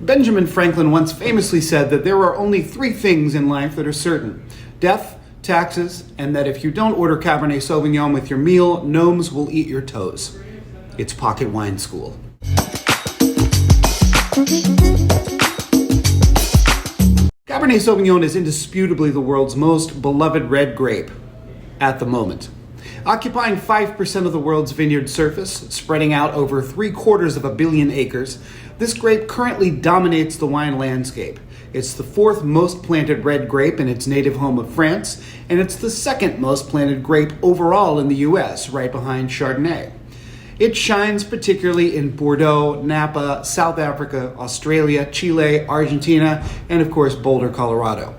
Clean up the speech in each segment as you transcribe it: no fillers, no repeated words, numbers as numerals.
Benjamin Franklin once famously said that there are only three things in life that are certain: death, taxes, and that if you don't order Cabernet Sauvignon with your meal, gnomes will eat your toes. It's Pocket Wine School. Cabernet Sauvignon is indisputably the world's most beloved red grape at the moment. Occupying 5% of the world's vineyard surface, spreading out over 750 million acres, this grape currently dominates the wine landscape. It's the fourth most planted red grape in its native home of France, and it's the second most planted grape overall in the US, right behind Chardonnay. It shines particularly in Bordeaux, Napa, South Africa, Australia, Chile, Argentina, and of course Boulder, Colorado.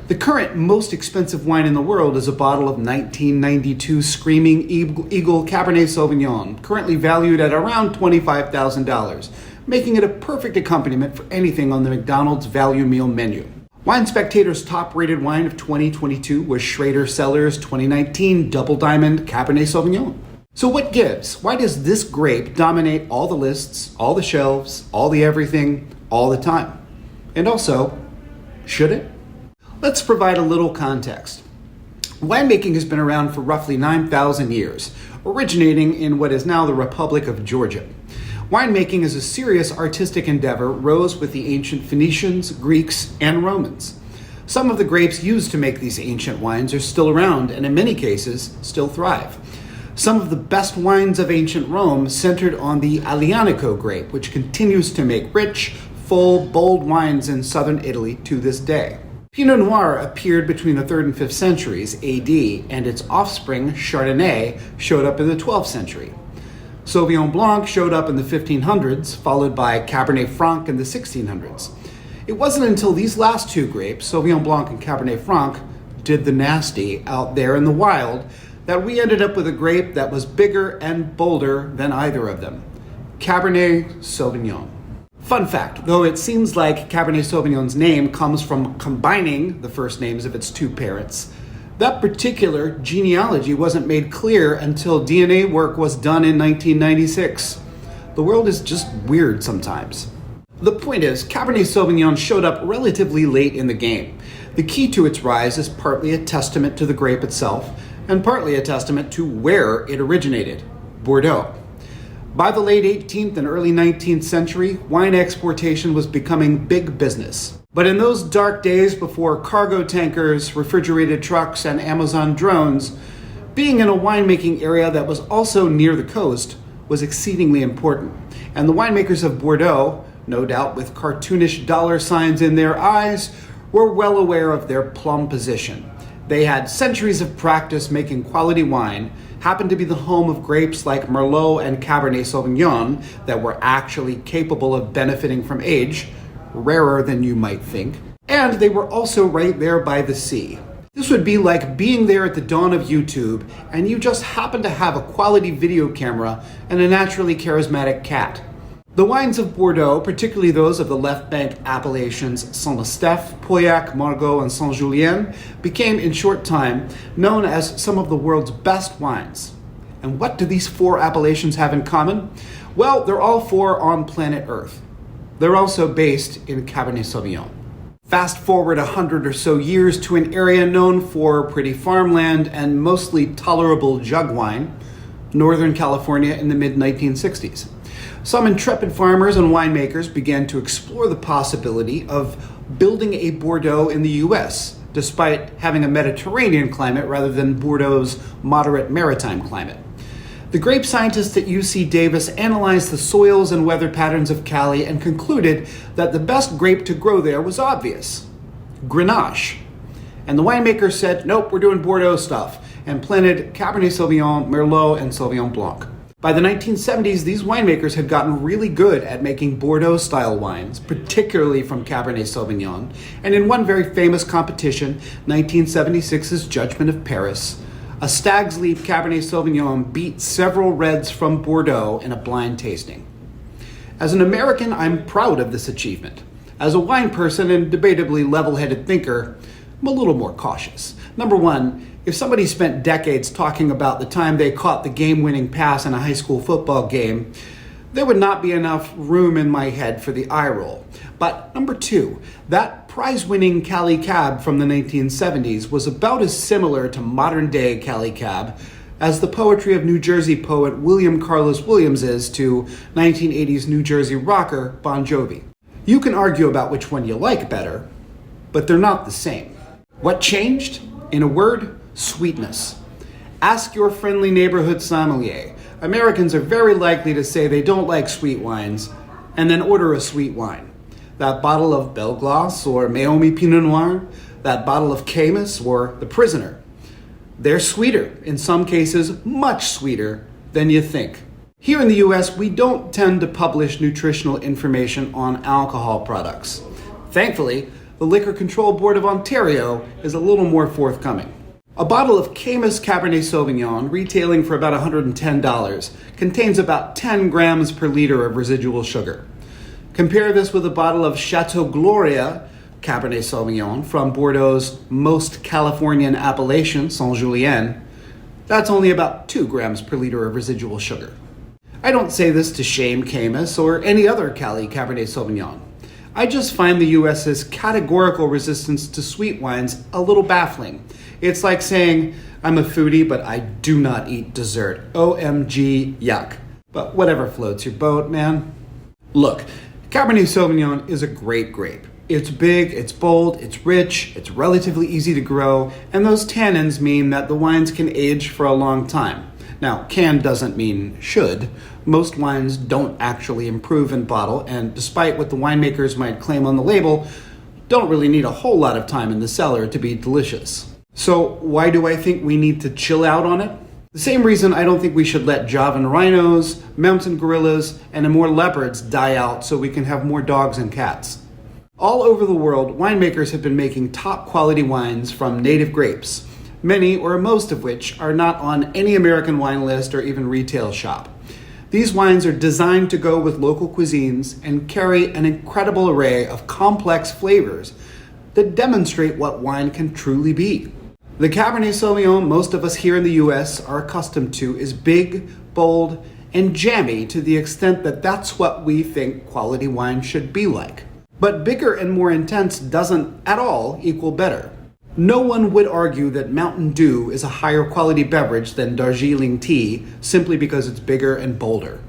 The current most expensive wine in the world is a bottle of 1992 Screaming Eagle Cabernet Sauvignon, currently valued at around $25,000, making it a perfect accompaniment for anything on the McDonald's value meal menu. Wine Spectator's top-rated wine of 2022 was Schrader Cellars' 2019 Double Diamond Cabernet Sauvignon. So what gives? Why does this grape dominate all the lists, all the shelves, all the everything, all the time? And also, should it? Let's provide a little context. Winemaking has been around for roughly 9,000 years, originating in what is now the Republic of Georgia. Winemaking as a serious artistic endeavor rose with the ancient Phoenicians, Greeks, and Romans. Some of the grapes used to make these ancient wines are still around, and in many cases, still thrive. Some of the best wines of ancient Rome centered on the Aglianico grape, which continues to make rich, full, bold wines in southern Italy to this day. Pinot Noir appeared between the 3rd and 5th centuries AD, and its offspring, Chardonnay, showed up in the 12th century. Sauvignon Blanc showed up in the 1500s, followed by Cabernet Franc in the 1600s. It wasn't until these last two grapes, Sauvignon Blanc and Cabernet Franc, did the nasty out there in the wild, that we ended up with a grape that was bigger and bolder than either of them: Cabernet Sauvignon. Fun fact, though it seems like Cabernet Sauvignon's name comes from combining the first names of its two parents, that particular genealogy wasn't made clear until DNA work was done in 1996. The world is just weird sometimes. The point is, Cabernet Sauvignon showed up relatively late in the game. The key to its rise is partly a testament to the grape itself, and partly a testament to where it originated: Bordeaux. By the late 18th and early 19th century, wine exportation was becoming big business. But in those dark days before cargo tankers, refrigerated trucks, and Amazon drones, being in a winemaking area that was also near the coast was exceedingly important. And the winemakers of Bordeaux, no doubt with cartoonish dollar signs in their eyes, were well aware of their plum position. They had centuries of practice making quality wine, happened to be the home of grapes like Merlot and Cabernet Sauvignon that were actually capable of benefiting from age, rarer than you might think, and they were also right there by the sea. This would be like being there at the dawn of YouTube and you just happen to have a quality video camera and a naturally charismatic cat. The wines of Bordeaux, particularly those of the left bank appellations Saint-Estèphe, Pauillac, Margaux, and Saint-Julien, became in short time known as some of the world's best wines. And what do these four appellations have in common? Well, they're all four on planet Earth. They're also based in Cabernet Sauvignon. Fast forward 100 or so years to an area known for pretty farmland and mostly tolerable jug wine, Northern California in the mid-1960s. Some intrepid farmers and winemakers began to explore the possibility of building a Bordeaux in the US, despite having a Mediterranean climate rather than Bordeaux's moderate maritime climate. The grape scientists at UC Davis analyzed the soils and weather patterns of Cali and concluded that the best grape to grow there was obvious: Grenache. And the winemakers said, nope, we're doing Bordeaux stuff, and planted Cabernet Sauvignon, Merlot, and Sauvignon Blanc. By the 1970s, these winemakers had gotten really good at making Bordeaux-style wines, particularly from Cabernet Sauvignon, and in one very famous competition, 1976's Judgment of Paris, a Stag's Leap Cabernet Sauvignon beat several reds from Bordeaux in a blind tasting. As an American, I'm proud of this achievement. As a wine person and debatably level-headed thinker, I'm a little more cautious. Number one, if somebody spent decades talking about the time they caught the game-winning pass in a high school football game, there would not be enough room in my head for the eye roll. But number 2, that prize-winning Cali Cab from the 1970s was about as similar to modern-day Cali Cab as the poetry of New Jersey poet William Carlos Williams is to 1980s New Jersey rocker Bon Jovi. You can argue about which one you like better, but they're not the same. What changed? In a word, sweetness. Ask your friendly neighborhood sommelier. Americans are very likely to say they don't like sweet wines, and then order a sweet wine. That bottle of Belglas or Meiomi Pinot Noir, that bottle of Caymus or The Prisoner. They're sweeter, in some cases much sweeter than you think. Here in the US, we don't tend to publish nutritional information on alcohol products. Thankfully, the Liquor Control Board of Ontario is a little more forthcoming. A bottle of Caymus Cabernet Sauvignon, retailing for about $110, contains about 10 grams per liter of residual sugar. Compare this with a bottle of Chateau Gloria Cabernet Sauvignon from Bordeaux's most Californian appellation, Saint-Julien. That's only about 2 grams per liter of residual sugar. I don't say this to shame Caymus or any other Cali Cabernet Sauvignon. I just find the US's categorical resistance to sweet wines a little baffling. It's like saying, I'm a foodie, but I do not eat dessert. OMG, yuck. But whatever floats your boat, man. Look, Cabernet Sauvignon is a great grape. It's big, it's bold, it's rich, it's relatively easy to grow, and those tannins mean that the wines can age for a long time. Now, can doesn't mean should. Most wines don't actually improve in bottle, and despite what the winemakers might claim on the label, don't really need a whole lot of time in the cellar to be delicious. So why do I think we need to chill out on it? The same reason I don't think we should let Javan rhinos, mountain gorillas, and more leopards die out so we can have more dogs and cats. All over the world, winemakers have been making top quality wines from native grapes, many or most of which are not on any American wine list or even retail shop. These wines are designed to go with local cuisines and carry an incredible array of complex flavors that demonstrate what wine can truly be. The Cabernet Sauvignon most of us here in the US are accustomed to is big, bold, and jammy to the extent that that's what we think quality wine should be like. But bigger and more intense doesn't at all equal better. No one would argue that Mountain Dew is a higher quality beverage than Darjeeling tea simply because it's bigger and bolder.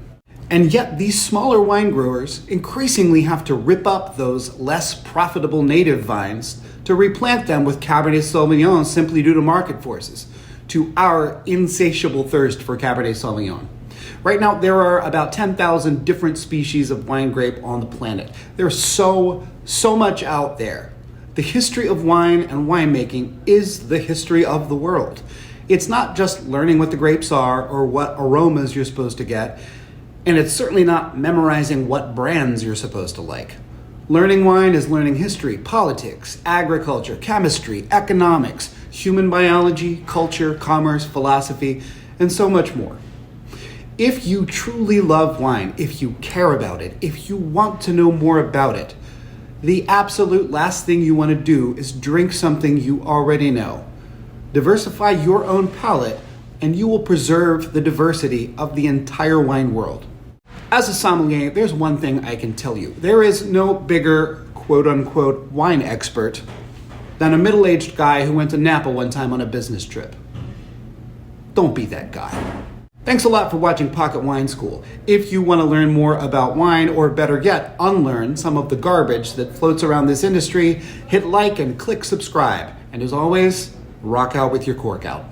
And yet these smaller wine growers increasingly have to rip up those less profitable native vines to replant them with Cabernet Sauvignon simply due to market forces, to our insatiable thirst for Cabernet Sauvignon. Right now, there are about 10,000 different species of wine grape on the planet. There's so much out there. The history of wine and winemaking is the history of the world. It's not just learning what the grapes are or what aromas you're supposed to get, and it's certainly not memorizing what brands you're supposed to like. Learning wine is learning history, politics, agriculture, chemistry, economics, human biology, culture, commerce, philosophy, and so much more. If you truly love wine, if you care about it, if you want to know more about it, the absolute last thing you want to do is drink something you already know. Diversify your own palate, and you will preserve the diversity of the entire wine world. As a sommelier, there's one thing I can tell you. There is no bigger quote-unquote wine expert than a middle-aged guy who went to Napa one time on a business trip. Don't be that guy. Thanks a lot for watching Pocket Wine School. If you want to learn more about wine, or better yet, unlearn some of the garbage that floats around this industry, hit like and click subscribe. And as always, rock out with your cork out.